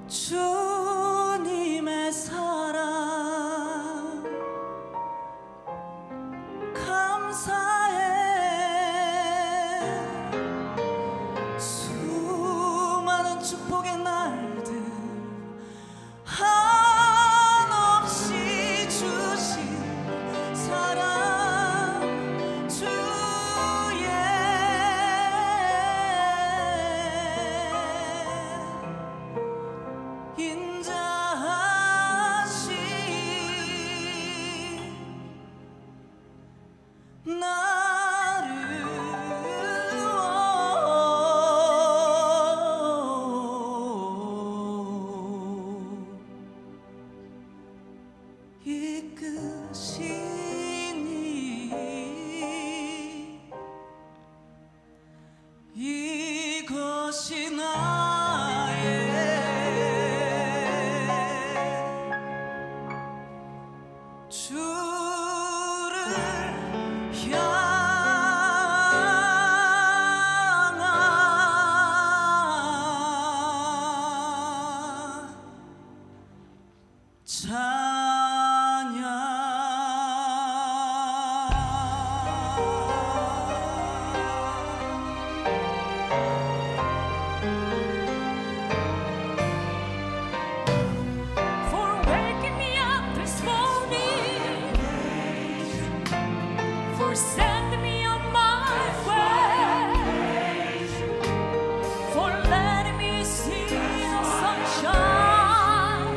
주님의 사랑 감사해. 수많은 축복의 날들 한없이 주신 사랑 주의 인자하시 나를 이끄시니 이것이 나의 주를 향한 For waking me up this morning, for sending me on my way, for letting me see the sunshine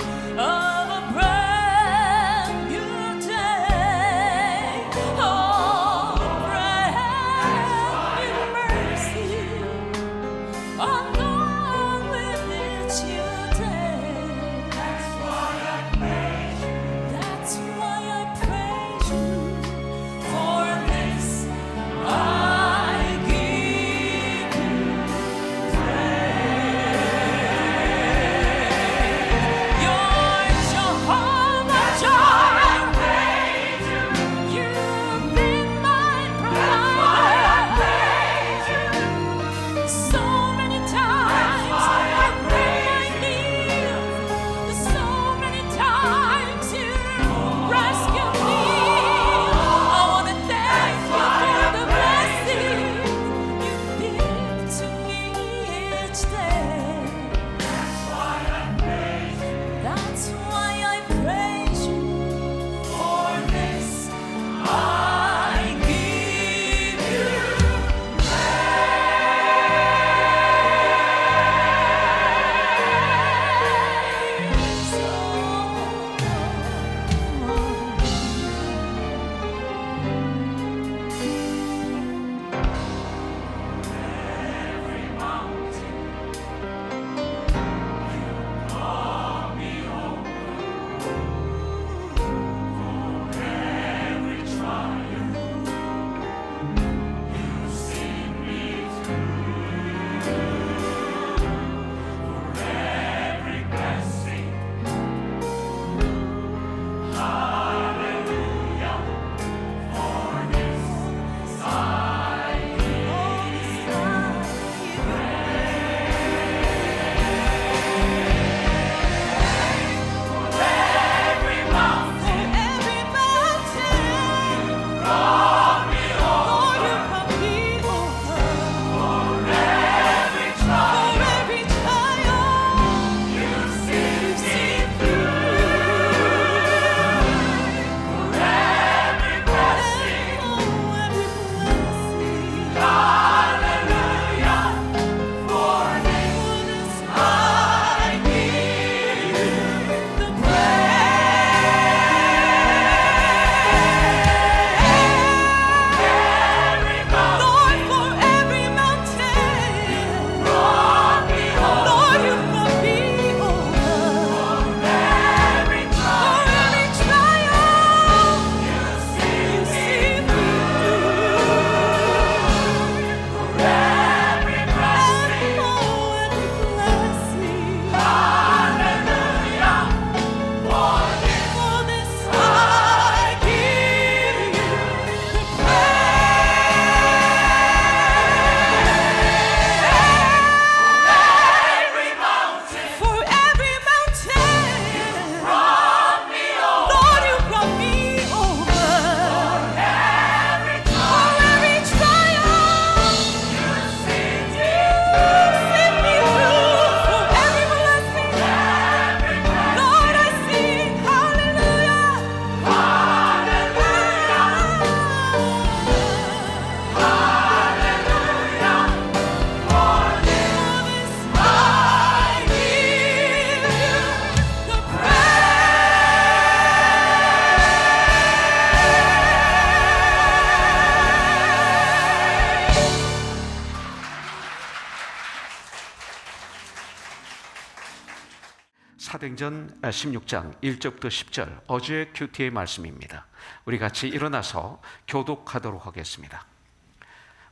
사도행전 16장 1절부터 10절 어제의 큐티의 말씀입니다. 우리 같이 일어나서 교독하도록 하겠습니다.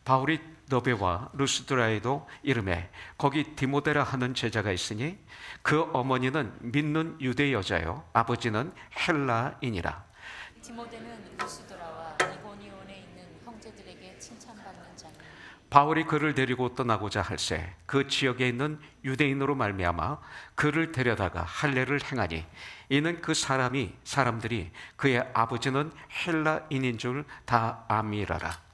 바울이 너베와 루스드라에도 이름에 거기 디모데라 하는 제자가 있으니 그 어머니는 믿는 유대 여자요 아버지는 헬라인이라. 디모데는 루스드라와 이고니온에 있는 형제들에게 칭찬받는 자니 바울이 그를 데리고 떠나고자 할새 그 지역에 있는 유대인으로 말미암아 그를 데려다가 할례를 행하니 이는 그 사람들이 그의 아버지는 헬라인인 줄 다 암이라라.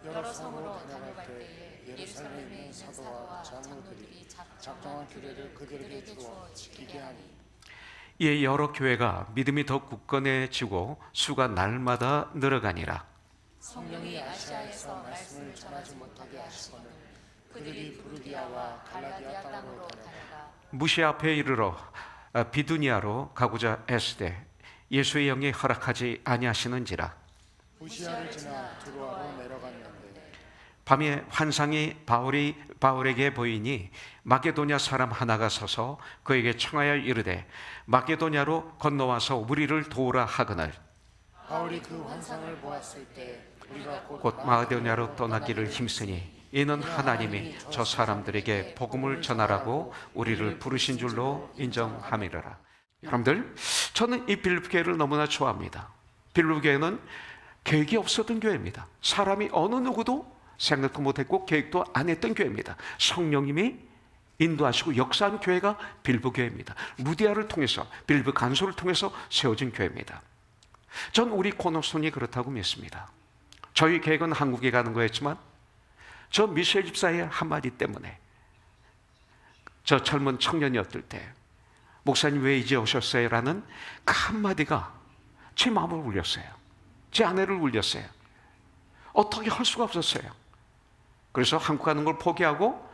여러 성으로 다녀갈 때에 예루살렘에 있는 사도와 장로들이 작정한 규례를 그들에게 주어 지키게 하니 이에 여러 교회가 믿음이 더 굳건해지고 수가 날마다 늘어가니라. 성령이 아시아에서 말씀을 전하지 못하게 하시거늘 그들이 부르디아와 갈라디아 땅으로 다녀가 무시 앞에 이르러 비두니아로 가고자 했으되 예수의 영이 허락하지 아니하시는지라. 무시아를 지나 두로아로 내려갔는데 밤에 환상이 바울에게 보이니 마게도냐 사람 하나가 서서 그에게 청하여 이르되 마게도냐로 건너와서 우리를 도우라 하거늘 바울이 그 환상을 보았을 때 우리가 곧 마게도냐로 떠나기를 힘쓰니 이는 하나님이 저 사람들에게 복음을 전하라고 우리를 부르신 줄로 인정함이라. 여러분들, 저는 이 빌립교회를 너무나 좋아합니다. 빌립교회는 계획이 없었던 교회입니다. 사람이 어느 누구도 생각도 못했고 계획도 안 했던 교회입니다. 성령님이 인도하시고 역사한 교회가 빌립교회입니다. 루디아를 통해서 빌립 간소를 통해서 세워진 교회입니다. 전 우리 코너손이 그렇다고 믿습니다. 저희 계획은 한국에 가는 거였지만 저 미셸 집사의 한마디 때문에 저 젊은 청년이었을 때 목사님 왜 이제 오셨어요? 라는 그 한마디가 제 마음을 울렸어요. 제 아내를 울렸어요. 어떻게 할 수가 없었어요. 그래서 한국 가는 걸 포기하고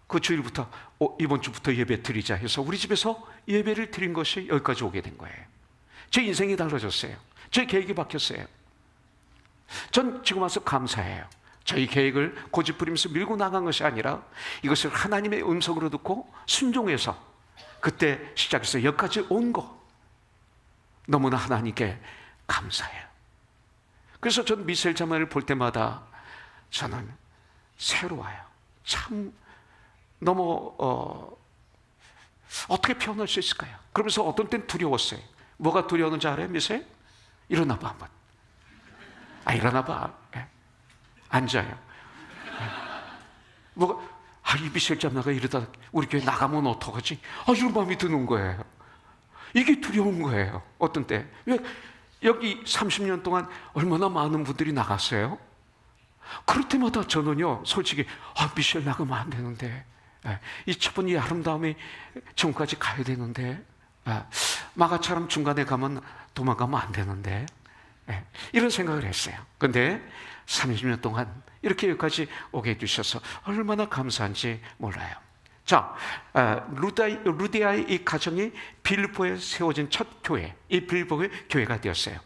그 주일부터 이번 주부터 예배 드리자 해서 우리 집에서 예배를 드린 것이 여기까지 오게 된 거예요. 제 인생이 달라졌어요. 제 계획이 바뀌었어요. 전 지금 와서 감사해요. 저희 계획을 고집부리면서 밀고 나간 것이 아니라 이것을 하나님의 음성으로 듣고 순종해서 그때 시작해서 여기까지 온 거 너무나 하나님께 감사해요. 그래서 전 미셸 자매를 볼 때마다 저는 새로워요. 참 너무 어떻게 표현할 수 있을까요? 그러면서 어떤 때는 두려웠어요. 뭐가 두려웠는지 알아요, 미셸? 일어나봐 한번. 일어나봐. 앉아요. 이 미셸 자매가 이러다 우리 교회 나가면 어떡하지? 이런 마음이 드는 거예요. 이게 두려운 거예요. 어떤 때. 왜 여기 30년 동안 얼마나 많은 분들이 나갔어요? 그럴 때마다 저는요, 솔직히 미셸 나가면 안 되는데, 이 첫 번째 아름다움이 지금까지 가야 되는데, 마가처럼 중간에 가면 도망가면 안 되는데, 이런 생각을 했어요. 근데 30년 동안 이렇게 여기까지 오게 해주셔서 얼마나 감사한지 몰라요. 자, 루디아의 이 가정이 빌립보에 세워진 첫 교회, 이 빌립보의 교회가 되었어요.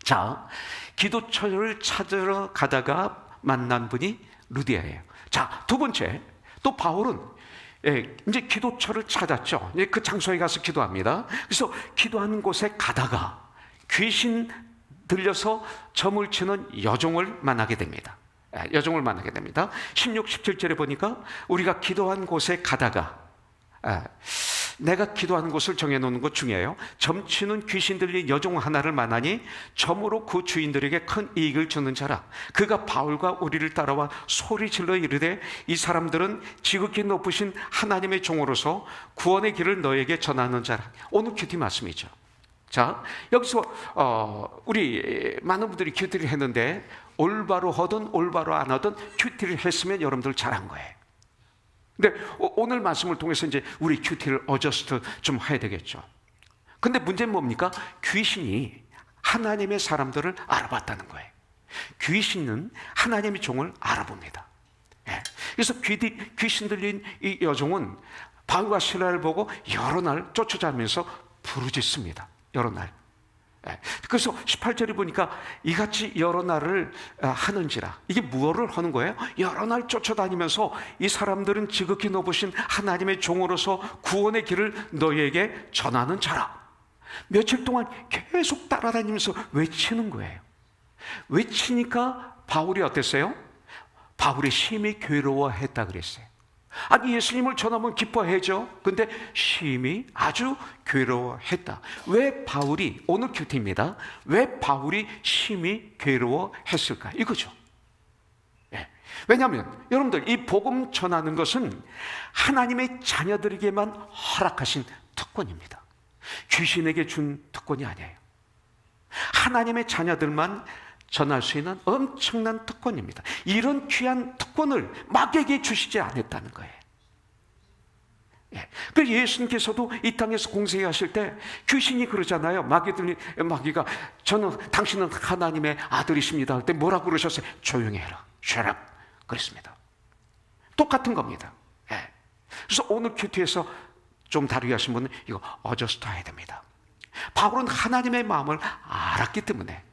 자, 기도처를 찾으러 가다가 만난 분이 루디아예요. 자, 두 번째, 또 바울은 이제 기도처를 찾았죠. 이제 그 장소에 가서 기도합니다. 그래서 기도하는 곳에 가다가 귀신 들려서 점을 치는 여종을 만나게 됩니다. 16, 17절에 보니까 우리가 기도한 곳에 가다가 내가 기도하는 곳을 정해놓는 것 중요해요. 점치는 귀신 들린 여종 하나를 만나니 점으로 그 주인들에게 큰 이익을 주는 자라. 그가 바울과 우리를 따라와 소리질러 이르되 이 사람들은 지극히 높으신 하나님의 종으로서 구원의 길을 너에게 전하는 자라. 오늘 큐티 말씀이죠. 자, 여기서 우리 많은 분들이 큐티를 했는데 올바로 하든 올바로 안 하든 큐티를 했으면 여러분들 잘한 거예요. 근데 오늘 말씀을 통해서 이제 우리 큐티를 어저스트 좀 해야 되겠죠. 근데 문제는 뭡니까? 귀신이 하나님의 사람들을 알아봤다는 거예요. 귀신은 하나님의 종을 알아봅니다. 그래서 귀신 들린 이 여종은 바울과 실라를 보고 여러 날 쫓아가면서 부르짖습니다. 여러 날. 그래서 18절에 보니까 이같이 여러 날을 하는지라. 이게 무엇을 하는 거예요? 여러 날 쫓아다니면서 이 사람들은 지극히 높으신 하나님의 종으로서 구원의 길을 너희에게 전하는 자라. 며칠 동안 계속 따라다니면서 외치는 거예요. 외치니까 바울이 어땠어요? 바울이 심히 괴로워했다 그랬어요. 아니, 예수님을 전하면 기뻐해죠. 근데 심히 아주 괴로워했다. 왜 바울이, 오늘 큐티입니다, 왜 바울이 심히 괴로워했을까? 이거죠. 왜냐하면 여러분들, 이 복음 전하는 것은 하나님의 자녀들에게만 허락하신 특권입니다. 귀신에게 준 특권이 아니에요. 하나님의 자녀들만 전할 수 있는 엄청난 특권입니다. 이런 귀한 특권을 마귀에게 주시지 않았다는 거예요. 그래서 예수님께서도 이 땅에서 공생하실 때 귀신이 그러잖아요. 마귀가 당신은 하나님의 아들이십니다 할 때 뭐라고 그러셨어요? 조용히 해라, shut up 그랬습니다. 똑같은 겁니다. 그래서 오늘 큐티에서 좀 다루게 하신 분은 이거 어저스트 해야 됩니다. 바울은 하나님의 마음을 알았기 때문에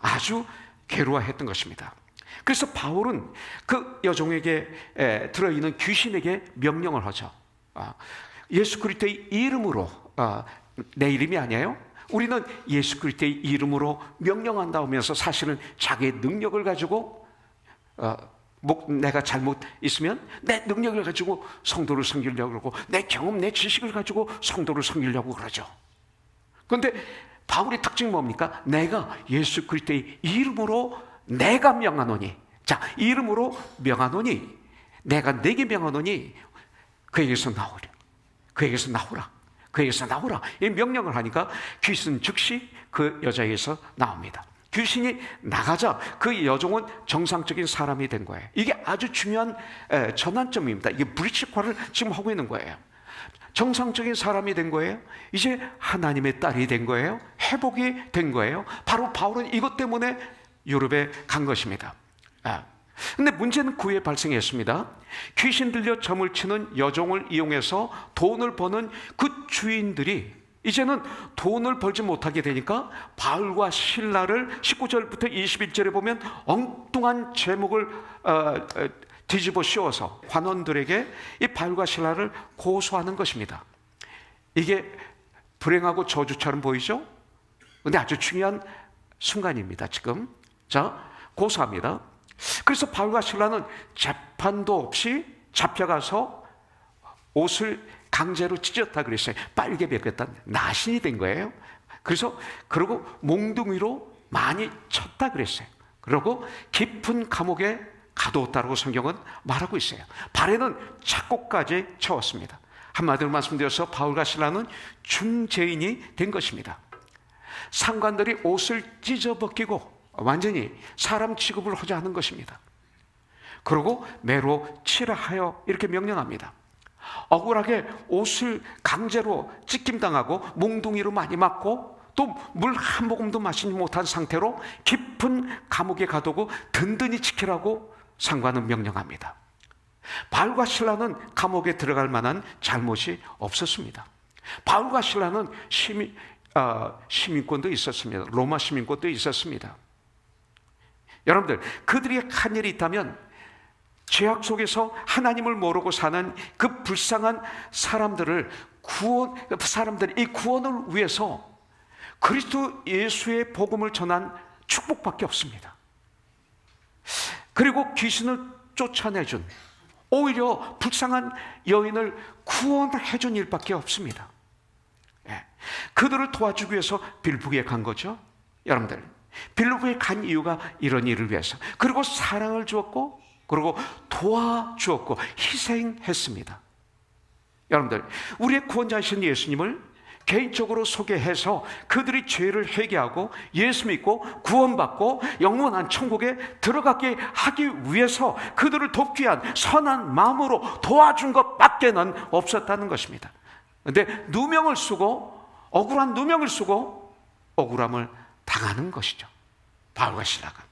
아주 괴로워했던 것입니다. 그래서 바울은 그 여종에게 들어있는 귀신에게 명령을 하죠. 예수 그리스도의 이름으로, 내 이름이 아니에요. 우리는 예수 그리스도의 이름으로 명령한다 하면서 사실은 자기의 능력을 가지고, 내가 잘못 있으면 내 능력을 가지고 성도를 섬기려고 그러고, 내 경험, 내 지식을 가지고 성도를 섬기려고 그러죠. 그런데 바울의 특징이 뭡니까? 내가 예수 그리스도의 이름으로 내가 명하노니, 자, 이름으로 명하노니, 내가 내게 명하노니 그에게서 나오라, 그에게서 나오라, 그에게서 나오라, 이 명령을 하니까 귀신 즉시 그 여자에게서 나옵니다. 귀신이 나가자 그 여종은 정상적인 사람이 된 거예요. 이게 아주 중요한 전환점입니다. 이게 브리치화를 지금 하고 있는 거예요. 정상적인 사람이 된 거예요. 이제 하나님의 딸이 된 거예요. 회복이 된 거예요. 바로 바울은 이것 때문에 유럽에 간 것입니다. 근데 문제는 그 후에 발생했습니다. 귀신 들려 점을 치는 여종을 이용해서 돈을 버는 그 주인들이 이제는 돈을 벌지 못하게 되니까 바울과 실라를 19절부터 21절에 보면 엉뚱한 제목을 뒤집어 씌워서 관원들에게 이 바울과 실라를 고소하는 것입니다. 이게 불행하고 저주처럼 보이죠? 근데 아주 중요한 순간입니다. 지금 자, 고소합니다. 그래서 바울과 실라는 재판도 없이 잡혀가서 옷을 강제로 찢었다 그랬어요. 빨개 벗겼다, 나신이 된 거예요. 그리고 몽둥이로 많이 쳤다 그랬어요. 그리고 깊은 감옥에 가두었다고 성경은 말하고 있어요. 발에는 착고까지 채웠습니다. 한마디로 말씀드려서 바울과 실라는 중죄인이 된 것입니다. 상관들이 옷을 찢어벗기고 완전히 사람 취급을 하지 않은 것입니다. 그리고 매로 치라하여 이렇게 명령합니다. 억울하게 옷을 강제로 찢김당하고 몽둥이로 많이 맞고 또 물 한 모금도 마시지 못한 상태로 깊은 감옥에 가두고 든든히 지키라고 상관은 명령합니다. 바울과 실라는 감옥에 들어갈 만한 잘못이 없었습니다. 바울과 실라는 시민권도 있었습니다. 로마 시민권도 있었습니다. 여러분들, 그들이 한 일이 있다면 죄악 속에서 하나님을 모르고 사는 그 불쌍한 사람들이 이 구원을 위해서 그리스도 예수의 복음을 전한 축복밖에 없습니다. 그리고 귀신을 쫓아내준, 오히려 불쌍한 여인을 구원해준 일밖에 없습니다. 그들을 도와주기 위해서 빌보에 간 거죠. 여러분들, 빌보에 간 이유가 이런 일을 위해서, 그리고 사랑을 주었고, 그리고 도와주었고, 희생했습니다. 여러분들, 우리의 구원자이신 예수님을 개인적으로 소개해서 그들이 죄를 회개하고 예수 믿고 구원받고 영원한 천국에 들어가게 하기 위해서 그들을 돕기 위한 선한 마음으로 도와준 것밖에는 없었다는 것입니다. 그런데 누명을 쓰고, 억울한 누명을 쓰고 억울함을 당하는 것이죠. 바울과 실라가.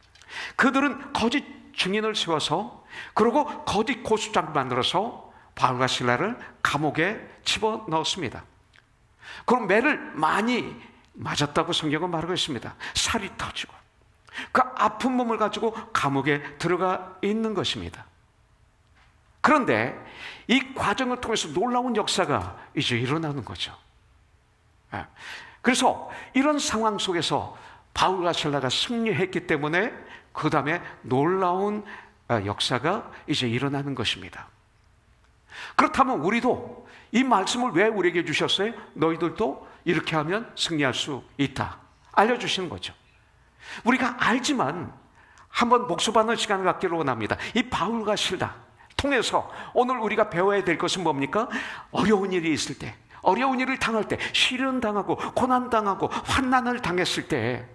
그들은 거짓 증인을 세워서, 그리고 거짓 고소장을 만들어서 바울과 실라를 감옥에 집어넣었습니다. 그럼 매를 많이 맞았다고 성경은 말하고 있습니다. 살이 터지고 그 아픈 몸을 가지고 감옥에 들어가 있는 것입니다. 그런데 이 과정을 통해서 놀라운 역사가 이제 일어나는 거죠. 그래서 이런 상황 속에서 바울과 실라가 승리했기 때문에 그 다음에 놀라운 역사가 이제 일어나는 것입니다. 그렇다면 우리도 이 말씀을 왜 우리에게 주셨어요? 너희들도 이렇게 하면 승리할 수 있다 알려주시는 거죠. 우리가 알지만 한번 복습하는 시간을 갖기를 원합니다. 이 바울과 실라 통해서 오늘 우리가 배워야 될 것은 뭡니까? 어려운 일이 있을 때, 어려운 일을 당할 때, 시련당하고 고난당하고 환난을 당했을 때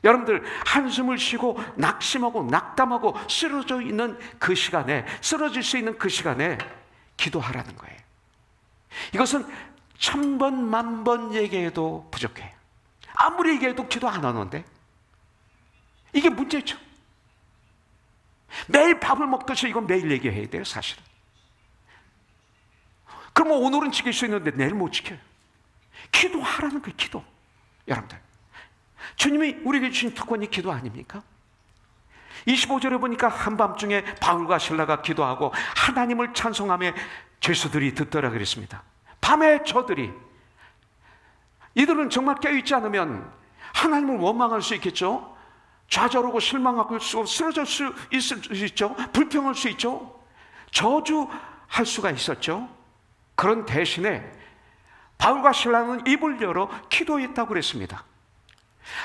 여러분들 한숨을 쉬고 낙심하고 낙담하고 쓰러져 있는 그 시간에, 쓰러질 수 있는 그 시간에 기도하라는 거예요. 이것은 1000번 만번 얘기해도 부족해요. 아무리 얘기해도 기도 안 하는데 이게 문제죠. 매일 밥을 먹듯이 이건 매일 얘기해야 돼요, 사실은. 그러면 오늘은 지킬 수 있는데 내일 못 지켜요. 기도하라는 거예요, 기도. 여러분들, 주님이 우리에게 주신 특권이 기도 아닙니까? 25절에 보니까 한밤중에 바울과 실라가 기도하고 하나님을 찬송하며 죄수들이 듣더라 그랬습니다. 밤에 저들이, 이들은 정말 깨어있지 않으면 하나님을 원망할 수 있겠죠. 좌절하고 실망하고 쓰러질 수 있죠. 불평할 수 있죠. 저주할 수가 있었죠. 그런 대신에 바울과 실라는 입을 열어 기도했다고 그랬습니다.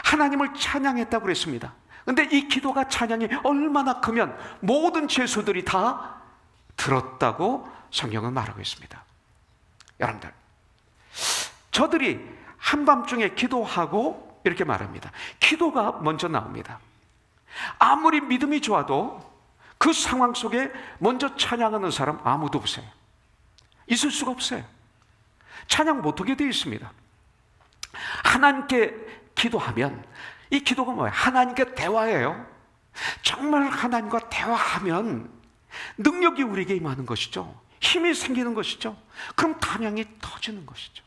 하나님을 찬양했다고 그랬습니다. 그런데 이 기도가, 찬양이 얼마나 크면 모든 죄수들이 다 들었다고 성경은 말하고 있습니다. 여러분들, 저들이 한밤중에 기도하고 이렇게 말합니다. 기도가 먼저 나옵니다. 아무리 믿음이 좋아도 그 상황 속에 먼저 찬양하는 사람 아무도 없어요. 있을 수가 없어요. 찬양 못하게 되어 있습니다. 하나님께 기도하면, 이 기도가 뭐예요? 하나님께 대화예요. 정말 하나님과 대화하면 능력이 우리에게 임하는 것이죠. 힘이 생기는 것이죠. 그럼 찬양이 터지는 것이죠.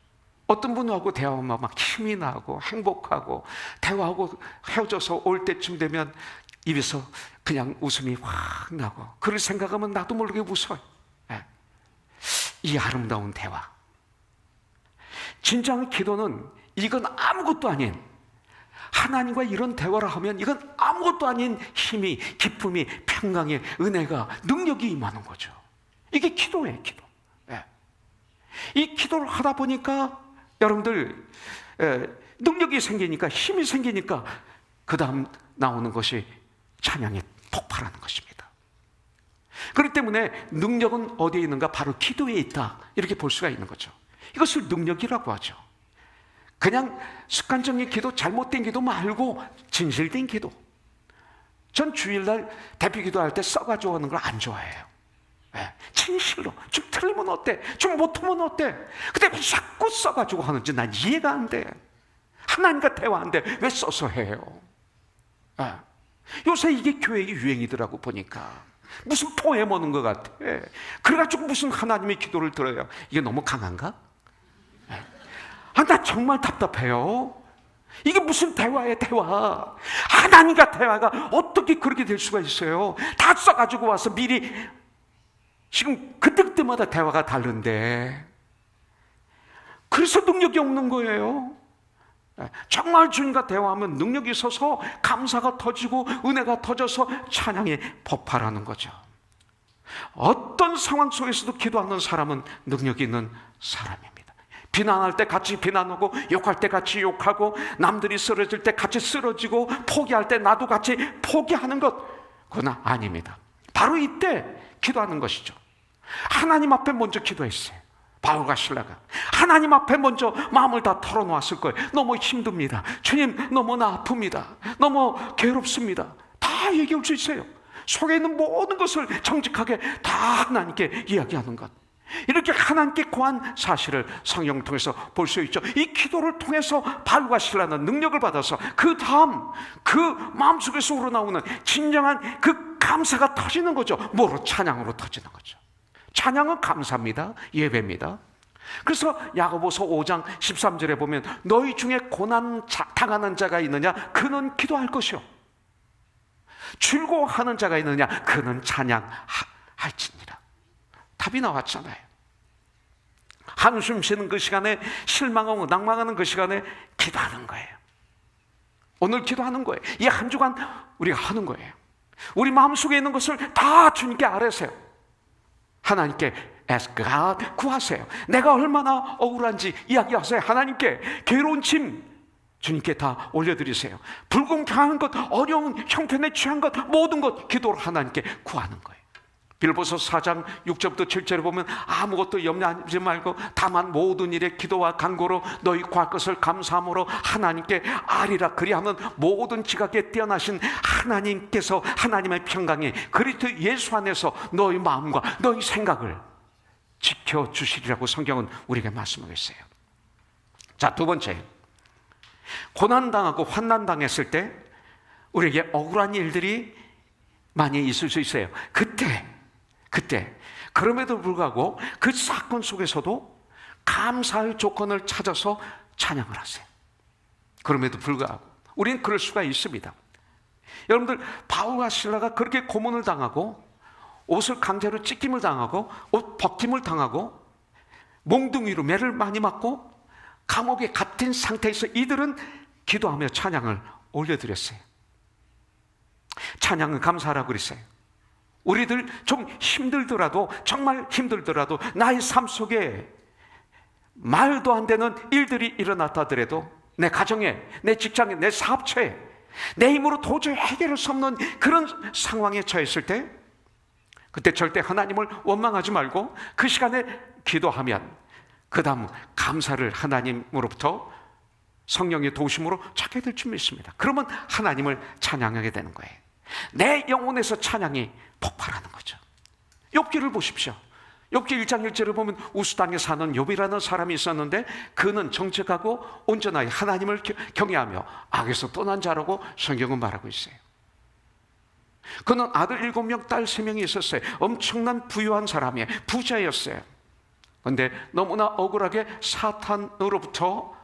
어떤 분하고 대화하면 막 힘이 나고 행복하고, 대화하고 헤어져서 올 때쯤 되면 입에서 그냥 웃음이 확 나고, 그걸 생각하면 나도 모르게 웃어요. 이 아름다운 대화. 진정한 기도는 이건 아무것도 아닌, 하나님과 이런 대화를 하면 이건 아무것도 아닌 힘이, 기쁨이, 평강의 은혜가, 능력이 임하는 거죠. 이게 기도예요, 기도. 이 기도를 하다 보니까 여러분들, 능력이 생기니까, 힘이 생기니까 그 다음 나오는 것이 찬양이 폭발하는 것입니다. 그렇기 때문에 능력은 어디에 있는가? 바로 기도에 있다, 이렇게 볼 수가 있는 거죠. 이것을 능력이라고 하죠. 그냥 습관적인 기도, 잘못된 기도 말고 진실된 기도. 전 주일날 대표 기도할 때 써가지고 하는 걸 안 좋아해요. 진실로. 좀 틀리면 어때? 좀 못하면 어때? 근데 왜 자꾸 써가지고 하는지 난 이해가 안 돼. 하나님과 대화하는데 왜 써서 해요? 요새 이게 교회의 유행이더라고 보니까. 무슨 포엠 오는 것 같아. 그래가지고 무슨 하나님의 기도를 들어요. 이게 너무 강한가? 나 정말 답답해요. 이게 무슨 대화예요, 대화. 하나님과 대화가 어떻게 그렇게 될 수가 있어요? 다 써가지고 와서 미리, 지금 그때마다 대화가 다른데, 그래서 능력이 없는 거예요. 정말 주님과 대화하면 능력이 있어서 감사가 터지고 은혜가 터져서 찬양이 폭발하는 거죠. 어떤 상황 속에서도 기도하는 사람은 능력이 있는 사람입니다. 비난할 때 같이 비난하고, 욕할 때 같이 욕하고, 남들이 쓰러질 때 같이 쓰러지고, 포기할 때 나도 같이 포기하는 것, 그건 아닙니다. 바로 이때 기도하는 것이죠. 하나님 앞에 먼저 기도했어요. 바울과 실라가 하나님 앞에 먼저 마음을 다 털어놓았을 거예요. 너무 힘듭니다. 주님, 너무나 아픕니다. 너무 괴롭습니다. 다 얘기할 수 있어요. 속에 있는 모든 것을 정직하게 다 하나님께 이야기하는 것. 이렇게 하나님께 구한 사실을 성경 통해서 볼 수 있죠. 이 기도를 통해서 바울과 실라는 능력을 받아서 그 다음 그 마음속에서 우러나오는 진정한 그 감사가 터지는 거죠. 뭐로? 찬양으로 터지는 거죠. 찬양은 감사입니다. 예배입니다. 그래서 야고보서 5장 13절에 보면 너희 중에 고난 당하는 자가 있느냐? 그는 기도할 것이요. 즐거워하는 자가 있느냐? 그는 찬양할지니라. 답이 나왔잖아요. 한숨 쉬는 그 시간에, 실망하고 낭망하는 그 시간에 기도하는 거예요. 오늘 기도하는 거예요. 이 한 주간 우리가 하는 거예요. 우리 마음속에 있는 것을 다 주님께 아뢰세요. 하나님께 ask God, 구하세요. 내가 얼마나 억울한지 이야기하세요. 하나님께 괴로운 짐 주님께 다 올려드리세요. 불공평한 것, 어려운 형편에 취한 것, 모든 것 기도로 하나님께 구하는 거예요. 빌보서 4장 6절부터 7절에 보면 아무것도 염려하지 말고 다만 모든 일에 기도와 간구로 너희 구할 것을 감사함으로 하나님께 아리라. 그리하면 모든 지각에 뛰어나신 하나님께서 하나님의 평강이 그리스도 예수 안에서 너희 마음과 너희 생각을 지켜주시리라고 성경은 우리에게 말씀하고 있어요. 자, 두 번째, 고난당하고 환난당했을 때 우리에게 억울한 일들이 많이 있을 수 있어요. 그때 그럼에도 불구하고 그 사건 속에서도 감사의 조건을 찾아서 찬양을 하세요. 그럼에도 불구하고 우리는 그럴 수가 있습니다. 여러분들, 바울과 실라가 그렇게 고문을 당하고 옷을 강제로 찢김을 당하고 옷 벗김을 당하고 몽둥이로 매를 많이 맞고 감옥에 갇힌 상태에서 이들은 기도하며 찬양을 올려드렸어요. 찬양은 감사하라고 그랬어요. 우리들 좀 힘들더라도, 정말 힘들더라도, 나의 삶 속에 말도 안 되는 일들이 일어났다 하더라도, 내 가정에, 내 직장에, 내 사업처에 내 힘으로 도저히 해결할 수 없는 그런 상황에 처했을 때, 그때 절대 하나님을 원망하지 말고 그 시간에 기도하면 그 다음 감사를 하나님으로부터 성령의 도우심으로 찾게 될 줄 믿습니다. 그러면 하나님을 찬양하게 되는 거예요. 내 영혼에서 찬양이 폭발하는 거죠. 욥기를 보십시오. 욥기 1장 1절을 보면 우스 땅에 사는 욥이라는 사람이 있었는데 그는 정직하고 온전하게 하나님을 경외하며 악에서 떠난 자라고 성경은 말하고 있어요. 그는 아들 7명, 딸 3명이 있었어요. 엄청난 부유한 사람이에요. 부자였어요. 그런데 너무나 억울하게 사탄으로부터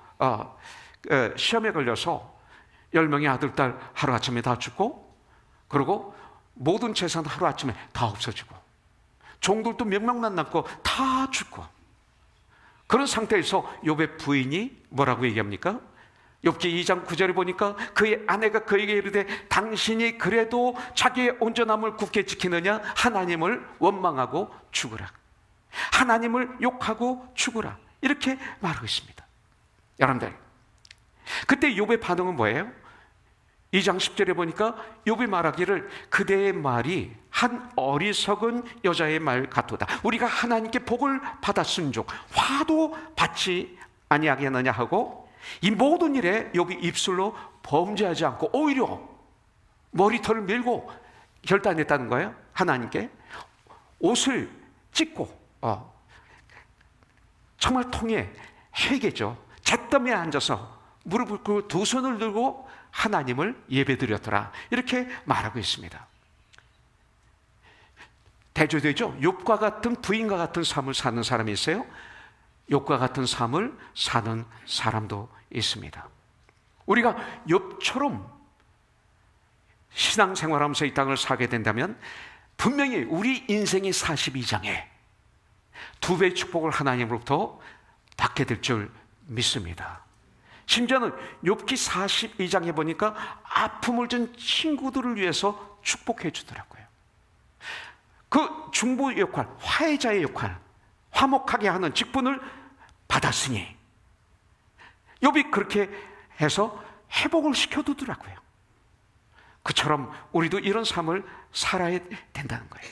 시험에 걸려서 10명의 아들, 딸 하루아침에 다 죽고, 그리고 모든 재산 하루아침에 다 없어지고, 종들도 몇 명만 남고 다 죽고, 그런 상태에서 욥의 부인이 뭐라고 얘기합니까? 욥기 2장 9절에 보니까 그의 아내가 그에게 이르되 당신이 그래도 자기의 온전함을 굳게 지키느냐? 하나님을 원망하고 죽으라. 하나님을 욕하고 죽으라. 이렇게 말하고 있습니다. 여러분들, 그때 욥의 반응은 뭐예요? 2장 10절에 보니까 욥이 말하기를 그대의 말이 한 어리석은 여자의 말 같도다. 우리가 하나님께 복을 받았은즉 화도 받지 아니하겠느냐 하고, 이 모든 일에 욥이 입술로 범죄하지 않고 오히려 머리털을 밀고 결단했다는 거예요. 하나님께 옷을 찢고 정말 통에 회개죠. 잿더미에 앉아서 무릎을 꿇고 두 손을 들고 하나님을 예배드렸더라. 이렇게 말하고 있습니다. 대조되죠? 욥과 같은 부인과 같은 삶을 사는 사람이 있어요. 욥과 같은 삶을 사는 사람도 있습니다. 우리가 욥처럼 신앙생활하면서 이 땅을 살게 된다면 분명히 우리 인생의 42장에 2배의 축복을 하나님으로부터 받게 될 줄 믿습니다. 심지어는 욥기 42장에 보니까 아픔을 준 친구들을 위해서 축복해 주더라고요. 그 중보 역할, 화해자의 역할, 화목하게 하는 직분을 받았으니 욥이 그렇게 해서 회복을 시켜두더라고요. 그처럼 우리도 이런 삶을 살아야 된다는 거예요.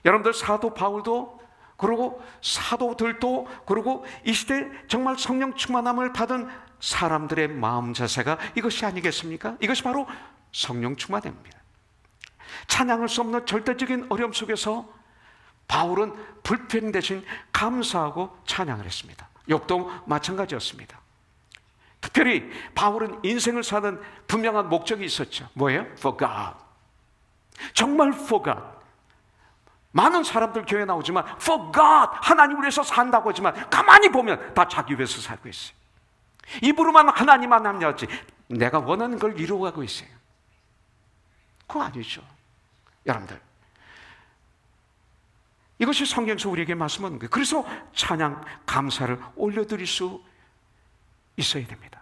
여러분들, 사도 바울도, 그리고 사도들도, 그리고 이 시대 정말 성령 충만함을 받은 사람들의 마음 자세가 이것이 아니겠습니까? 이것이 바로 성령 충만입니다. 찬양할 수 없는 절대적인 어려움 속에서 바울은 불평 대신 감사하고 찬양을 했습니다. 욥도 마찬가지였습니다. 특별히 바울은 인생을 사는 분명한 목적이 있었죠. 뭐예요? For God. 정말 for God. 많은 사람들 교회 나오지만 for God, 하나님을 위해서 산다고 하지만 가만히 보면 다 자기 위해서 살고 있어요. 입으로만 하나님만 합리하지 내가 원하는 걸 이루어가고 있어요. 그거 아니죠. 여러분들, 이것이 성경에서 우리에게 말씀하는 거예요. 그래서 찬양, 감사를 올려드릴 수 있어야 됩니다.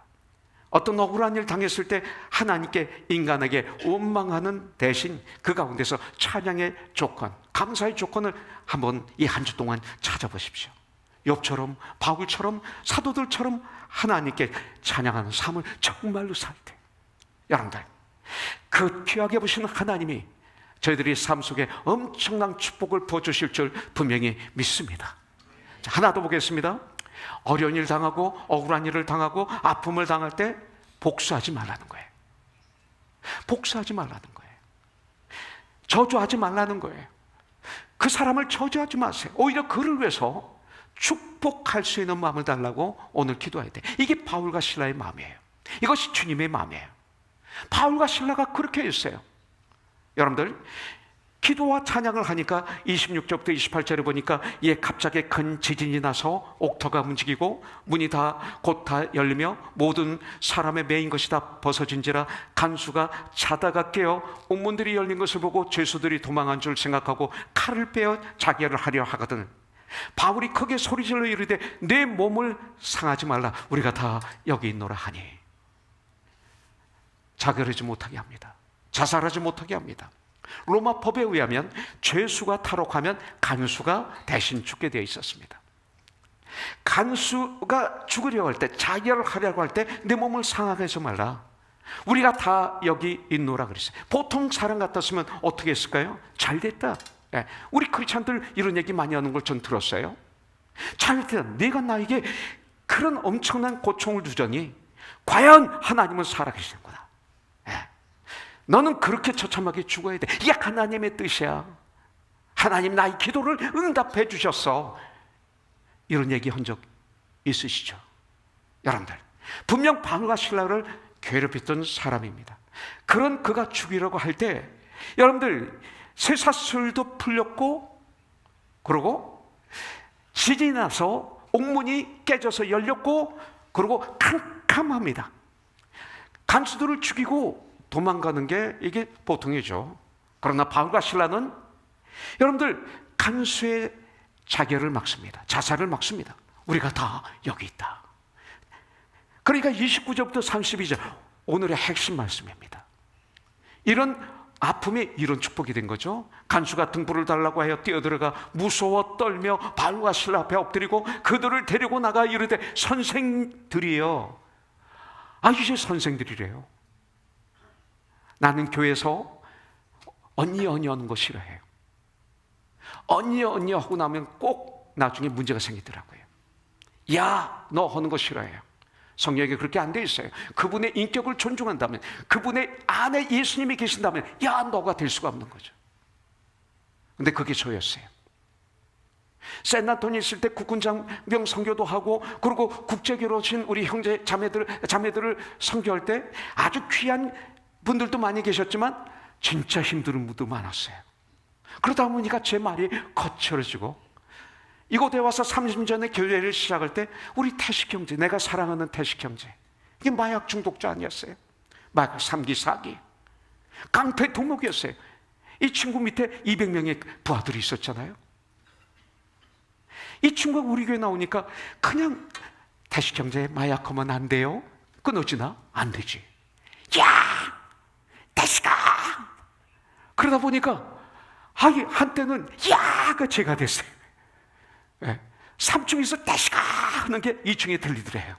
어떤 억울한 일 당했을 때 하나님께, 인간에게 원망하는 대신 그 가운데서 찬양의 조건, 감사의 조건을 한번 이 한 주 동안 찾아보십시오. 욥처럼, 바울처럼, 사도들처럼 하나님께 찬양하는 삶을 정말로 살 때, 여러분들, 그 귀하게 보시는 하나님이 저희들이 삶 속에 엄청난 축복을 부어주실 줄 분명히 믿습니다. 자, 하나 더 보겠습니다. 어려운 일 당하고 억울한 일을 당하고 아픔을 당할 때 복수하지 말라는 거예요. 복수하지 말라는 거예요. 저주하지 말라는 거예요. 그 사람을 저주하지 마세요. 오히려 그를 위해서 축복할 수 있는 마음을 달라고 오늘 기도해야 돼. 이게 바울과 실라의 마음이에요. 이것이 주님의 마음이에요. 바울과 실라가 그렇게 했어요. 여러분들, 기도와 찬양을 하니까 26절부터 28절에 보니까 갑자기 큰 지진이 나서 옥터가 움직이고 문이 곧 다 열리며 모든 사람의 매인 것이 다 벗어진지라 간수가 자다가 깨어 옥문들이 열린 것을 보고 죄수들이 도망한 줄 생각하고 칼을 빼어 자결을 하려 하거든. 바울이 크게 소리질러 이르되 내 몸을 상하지 말라, 우리가 다 여기 있노라 하니. 자결하지 못하게 합니다. 자살하지 못하게 합니다. 로마 법에 의하면 죄수가 탈옥하면 간수가 대신 죽게 되어 있었습니다. 간수가 죽으려고 할 때, 자결을 하려고 할 때 내 몸을 상하게 하지 말라, 우리가 다 여기 있노라 그랬어요. 보통 사람 같았으면 어떻게 했을까요? 잘 됐다. 우리 크리스찬들 이런 얘기 많이 하는 걸 전 들었어요. 잘 됐다. 네가 나에게 그런 엄청난 고통을 주더니 과연 하나님은 살아계시는구나. 너는 그렇게 처참하게 죽어야 돼. 이게 하나님의 뜻이야. 하나님 나의 기도를 응답해 주셨어. 이런 얘기 한 적 있으시죠? 여러분들, 분명 바울과 실라를 괴롭혔던 사람입니다. 그런 그가 죽이려고 할 때 여러분들 쇠사슬도 풀렸고, 그리고 지진이 나서 옥문이 깨져서 열렸고, 그리고 캄캄합니다. 간수들을 죽이고 도망가는 게 이게 보통이죠. 그러나 바울과 실라는 여러분들 간수의 자결을 막습니다. 자살을 막습니다. 우리가 다 여기 있다. 그러니까 29절부터 32절 오늘의 핵심 말씀입니다. 이런 아픔이 이런 축복이 된 거죠. 간수가 등불을 달라고 하여 뛰어들어가 무서워 떨며 바울과 실라 앞에 엎드리고 그들을 데리고 나가 이르되 선생들이여. 이제 선생들이래요. 나는 교회에서 언니 하는 거 싫어해요. 언니 하고 나면 꼭 나중에 문제가 생기더라고요. 야, 너 하는 거 싫어해요. 성경에 그렇게 안 돼 있어요. 그분의 인격을 존중한다면, 그분의 안에 예수님이 계신다면 야, 너가 될 수가 없는 거죠. 근데 그게 저였어요. 샌안토니에 있을 때 국군장병 선교도 하고, 그리고 국제교로신 우리 형제 자매들을 선교할 때 아주 귀한 분들도 많이 계셨지만 진짜 힘든 분도 많았어요. 그러다 보니까 제 말이 거칠어지고, 이곳에 와서 30년 전에 교회를 시작할 때 우리 태식 형제, 내가 사랑하는 태식 형제, 이게 마약 중독자 아니었어요. 마약 3기 4기 깡패 두목이었어요. 이 친구 밑에 200명의 부하들이 있었잖아요. 이 친구가 우리 교회 나오니까 그냥 태식 형제 마약하면 안 돼요? 끊어지나? 안 되지. 야, 태식아! 그러다 보니까 한때는 야가 제가 됐어요. 3층에서 태식아 하는 게 2층에 들리더래요.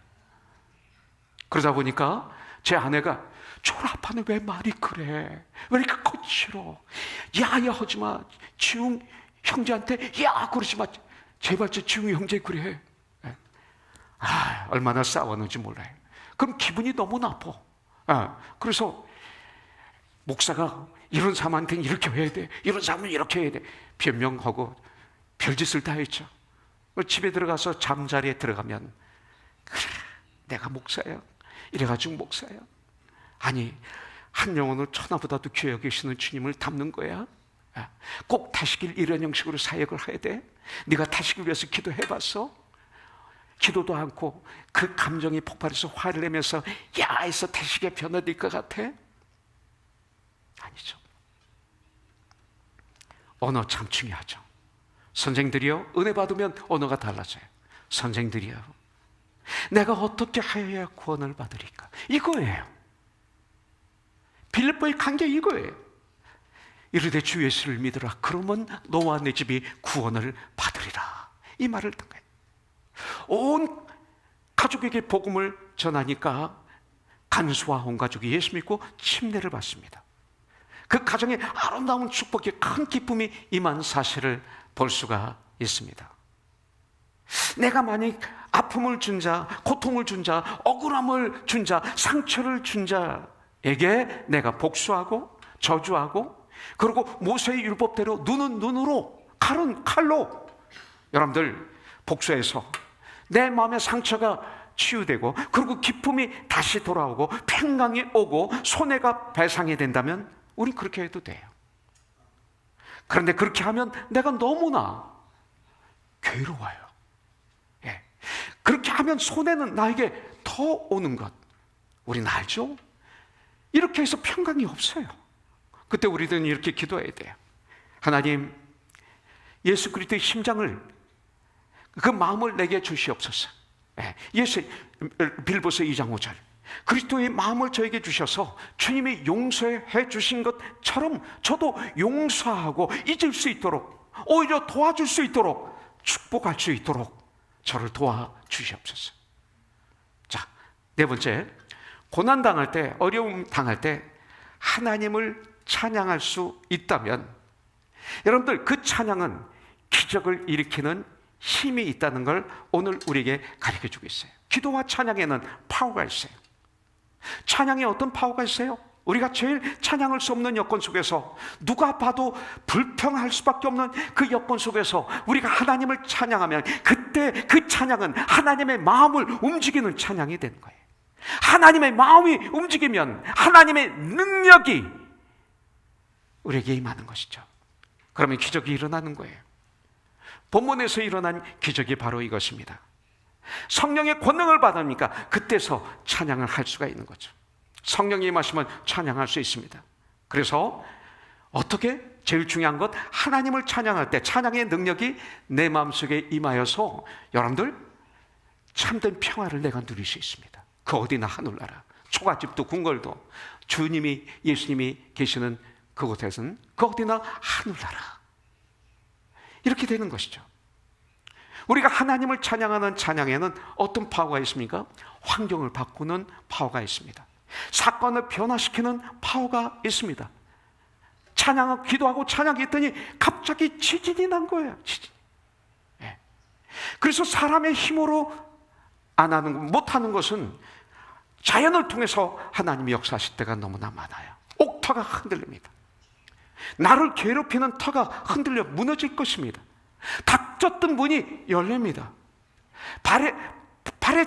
그러다 보니까 제 아내가 졸업하는 왜 말이 그래? 왜 이렇게 거칠어? 야야 하지 마. 지웅 형제한테 야 그러지 마. 제발 저 지웅 형제 그래. 얼마나 싸웠는지 몰라요. 그럼 기분이 너무 나빠. 그래서 목사가 이런 사람한테는 이렇게 해야 돼, 이런 사람은 이렇게 해야 돼, 변명하고 별짓을 다 했죠. 집에 들어가서 잠자리에 들어가면 그래, 내가 목사야, 이래가지고 목사야. 아니, 한 영혼을 천하보다도 귀하게 계시는 주님을 닮는 거야. 꼭 다시길 이런 형식으로 사역을 해야 돼? 네가 다시길 위해서 기도해봤어? 기도도 않고 그 감정이 폭발해서 화를 내면서 야 해서 다시게 변화될 것 같아? 아니죠. 언어 참 중요하죠. 선생들이요, 은혜 받으면 언어가 달라져요. 선생들이요, 내가 어떻게 하여야 구원을 받으리까? 이거예요. 빌립보의 관계 이거예요. 이르되 주 예수를 믿으라. 그러면 너와 내 집이 구원을 받으리라. 이 말을 듣는 거예요. 온 가족에게 복음을 전하니까 간수와 온 가족이 예수 믿고 침례를 받습니다. 그 가정에 아름다운 축복이, 큰 기쁨이 임한 사실을 볼 수가 있습니다. 내가 만약 아픔을 준 자, 고통을 준 자, 억울함을 준 자, 상처를 준 자에게 내가 복수하고 저주하고, 그리고 모세의 율법대로 눈은 눈으로, 칼은 칼로, 여러분들 복수해서 내 마음의 상처가 치유되고, 그리고 기쁨이 다시 돌아오고 평강이 오고 손해가 배상이 된다면 우린 그렇게 해도 돼요. 그런데 그렇게 하면 내가 너무나 괴로워요. 예. 그렇게 하면 손해는 나에게 더 오는 것 우리는 알죠? 이렇게 해서 평강이 없어요. 그때 우리들은 이렇게 기도해야 돼요. 하나님, 예수 그리스도의 심장을, 그 마음을 내게 주시옵소서. 예. 빌립보서 2장 5절, 그리스도의 마음을 저에게 주셔서 주님이 용서해 주신 것처럼 저도 용서하고 잊을 수 있도록, 오히려 도와줄 수 있도록, 축복할 수 있도록 저를 도와주시옵소서. 자, 네 번째, 고난당할 때, 어려움 당할 때 하나님을 찬양할 수 있다면, 여러분들 그 찬양은 기적을 일으키는 힘이 있다는 걸 오늘 우리에게 가르쳐주고 있어요. 기도와 찬양에는 파워가 있어요. 찬양에 어떤 파워가 있어요? 우리가 제일 찬양할 수 없는 여건 속에서, 누가 봐도 불평할 수밖에 없는 그 여건 속에서 우리가 하나님을 찬양하면, 그때 그 찬양은 하나님의 마음을 움직이는 찬양이 되는 거예요. 하나님의 마음이 움직이면 하나님의 능력이 우리에게 임하는 것이죠. 그러면 기적이 일어나는 거예요. 본문에서 일어난 기적이 바로 이것입니다. 성령의 권능을 받으니까 그때서 찬양을 할 수가 있는 거죠. 성령이 임하시면 찬양할 수 있습니다. 그래서 어떻게? 제일 중요한 것, 하나님을 찬양할 때 찬양의 능력이 내 마음속에 임하여서 여러분들 참된 평화를 내가 누릴 수 있습니다. 그 어디나 하늘나라, 초가집도 궁궐도 주님이, 예수님이 계시는 그곳에서는 그 어디나 하늘나라, 이렇게 되는 것이죠. 우리가 하나님을 찬양하는 찬양에는 어떤 파워가 있습니까? 환경을 바꾸는 파워가 있습니다. 사건을 변화시키는 파워가 있습니다. 찬양하고 기도하고 찬양했더니 갑자기 지진이 난 거예요. 지진. 예. 그래서 사람의 힘으로 안 하는, 못하는 것은 자연을 통해서 하나님이 역사하실 때가 너무나 많아요. 옥터가 흔들립니다. 나를 괴롭히는 터가 흔들려 무너질 것입니다. 닫혔던 문이 열립니다. 발에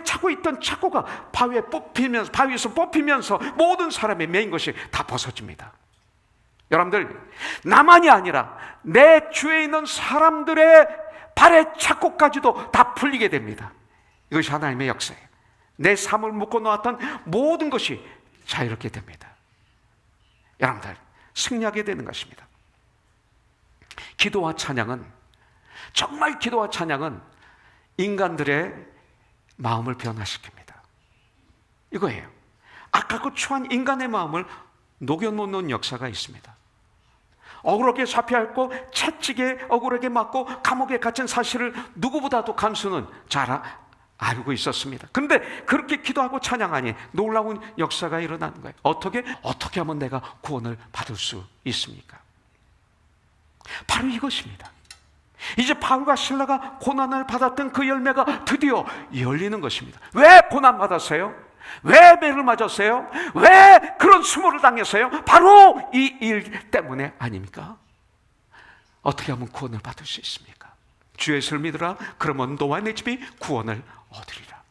차고 있던 차고가 바위에서 뽑히면서 모든 사람의 메인 것이 다 벗어집니다. 여러분들, 나만이 아니라 내 주위에 있는 사람들의 발의 차고까지도 다 풀리게 됩니다. 이것이 하나님의 역사예요. 내 삶을 묶어 놓았던 모든 것이 자유롭게 됩니다. 여러분들, 승리하게 되는 것입니다. 기도와 찬양은, 정말 기도와 찬양은 인간들의 마음을 변화시킵니다. 이거예요. 악하고 추한 인간의 마음을 녹여놓는 역사가 있습니다. 억울하게 잡혀있고 채찍에 억울하게 맞고 감옥에 갇힌 사실을 누구보다도 간수는 잘 알고 있었습니다. 그런데 그렇게 기도하고 찬양하니 놀라운 역사가 일어나는 거예요. 어떻게 하면 내가 구원을 받을 수 있습니까? 바로 이것입니다. 이제 바울과 실라가 고난을 받았던 그 열매가 드디어 열리는 것입니다. 왜 고난 받았어요? 왜 매를 맞았어요? 왜 그런 수모를 당했어요? 바로 이 일 때문에 아닙니까? 어떻게 하면 구원을 받을 수 있습니까? 주 예수를 믿으라. 그러면 너와 내 집이 구원을 얻으리라.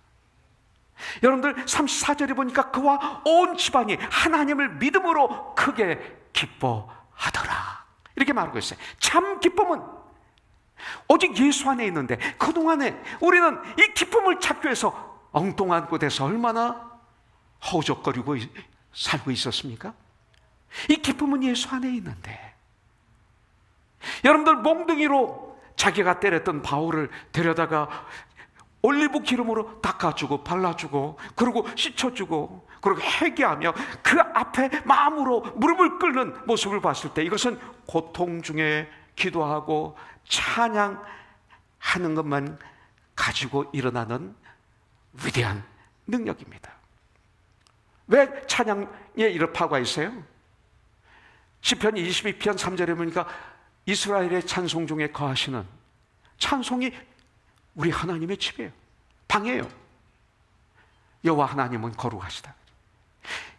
여러분들 34절에 보니까 그와 온 집안이 하나님을 믿음으로 크게 기뻐하더라. 이렇게 말하고 있어요. 참 기쁨은 오직 예수 안에 있는데, 그동안에 우리는 이 기쁨을 찾기 위해서 엉뚱한 곳에서 얼마나 허우적거리고 살고 있었습니까? 이 기쁨은 예수 안에 있는데, 여러분들 몽둥이로 자기가 때렸던 바울을 데려다가 올리브 기름으로 닦아주고 발라주고 그리고 씻어주고 그리고 회개하며 그 앞에 마음으로 무릎을 꿇는 모습을 봤을 때, 이것은 고통 중에 기도하고 찬양하는 것만 가지고 일어나는 위대한 능력입니다. 왜 찬양에 이런 파가 있어요? 시편 22편 3절에 보니까 이스라엘의 찬송 중에 거하시는, 찬송이 우리 하나님의 집이에요. 방이에요. 여호와 하나님은 거룩하시다.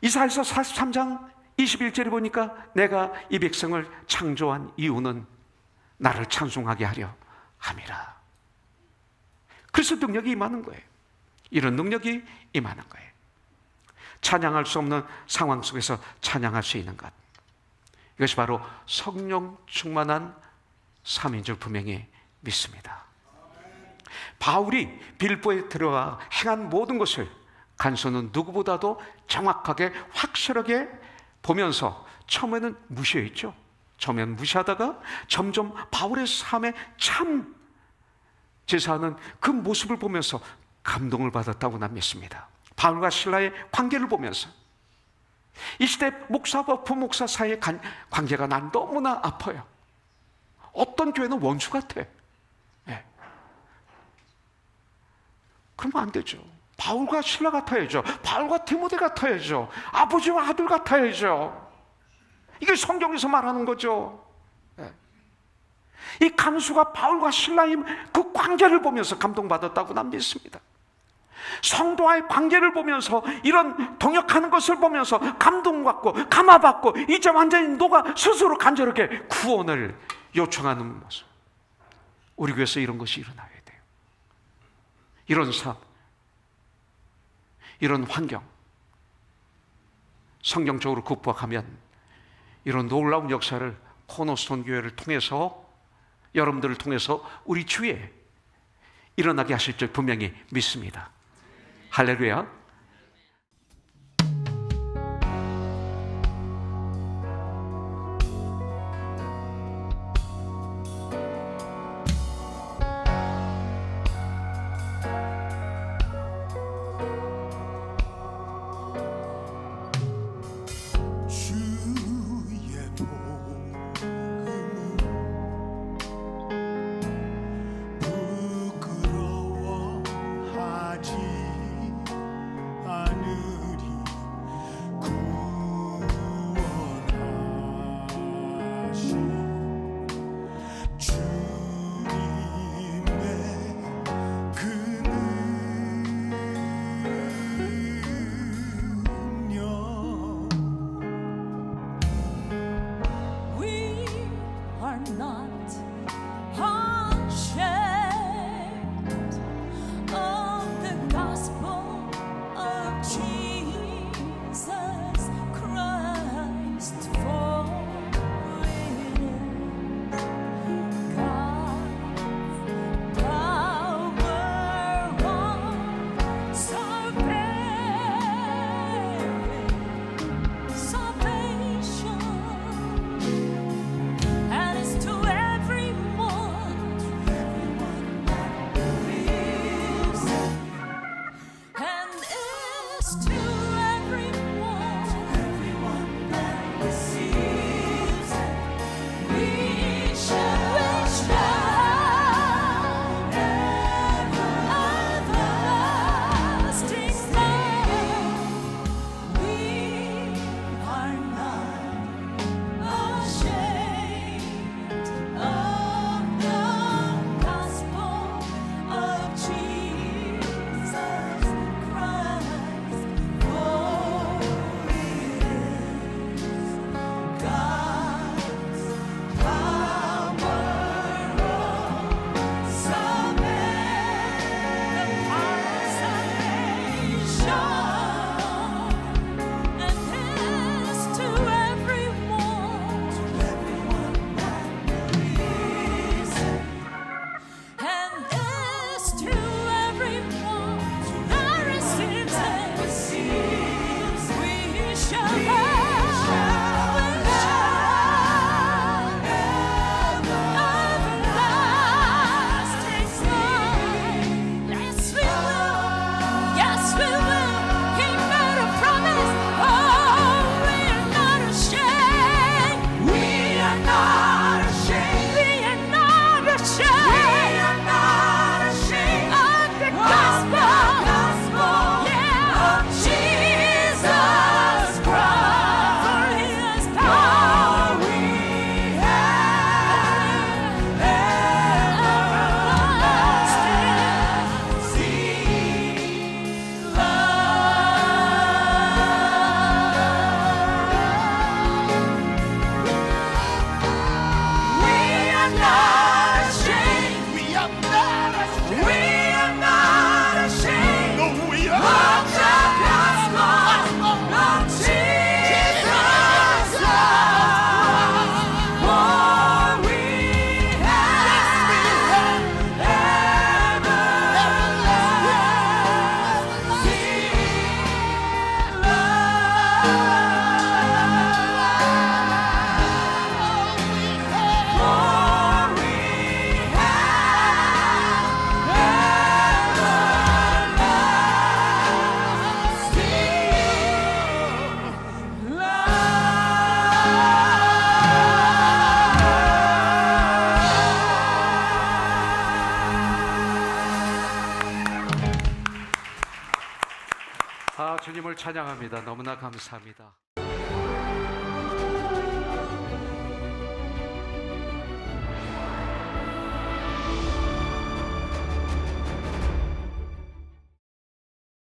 이사야서 43장 21절에 보니까 내가 이 백성을 창조한 이유는 나를 찬송하게 하려 함이라. 그래서 능력이 임하는 거예요. 이런 능력이 임하는 거예요. 찬양할 수 없는 상황 속에서 찬양할 수 있는 것, 이것이 바로 성령 충만한 삶인 줄 분명히 믿습니다. 바울이 빌보에 들어가 행한 모든 것을 간수는 누구보다도 정확하게 확실하게 보면서 처음에는 무시했죠. 처음에는 무시하다가 점점 바울의 삶에 참 제사하는 그 모습을 보면서 감동을 받았다고 난 믿습니다. 바울과 실라의 관계를 보면서 이 시대 목사와 부목사 사이의 관계가 난 너무나 아파요. 어떤 교회는 원수 같아. 네. 그러면 안 되죠. 바울과 실라 같아야죠. 바울과 디모데 같아야죠. 아버지와 아들 같아야죠. 이게 성경에서 말하는 거죠. 네. 이 간수가 바울과 실라의 그 관계를 보면서 감동받았다고 난 믿습니다. 성도와의 관계를 보면서, 이런 동역하는 것을 보면서 감동받고 감화받고 이제 완전히 너가 스스로 간절하게 구원을 요청하는 모습, 우리 교회에서 이런 것이 일어나야 돼요. 이런 삶, 이런 환경 성경적으로 극복하면 이런 놀라운 역사를 코너스톤 교회를 통해서, 여러분들을 통해서 우리 주위에 일어나게 하실 줄 분명히 믿습니다. 할렐루야. 주의 복음은 부끄러워하지 주님을 찬양합니다. 너무나 감사합니다.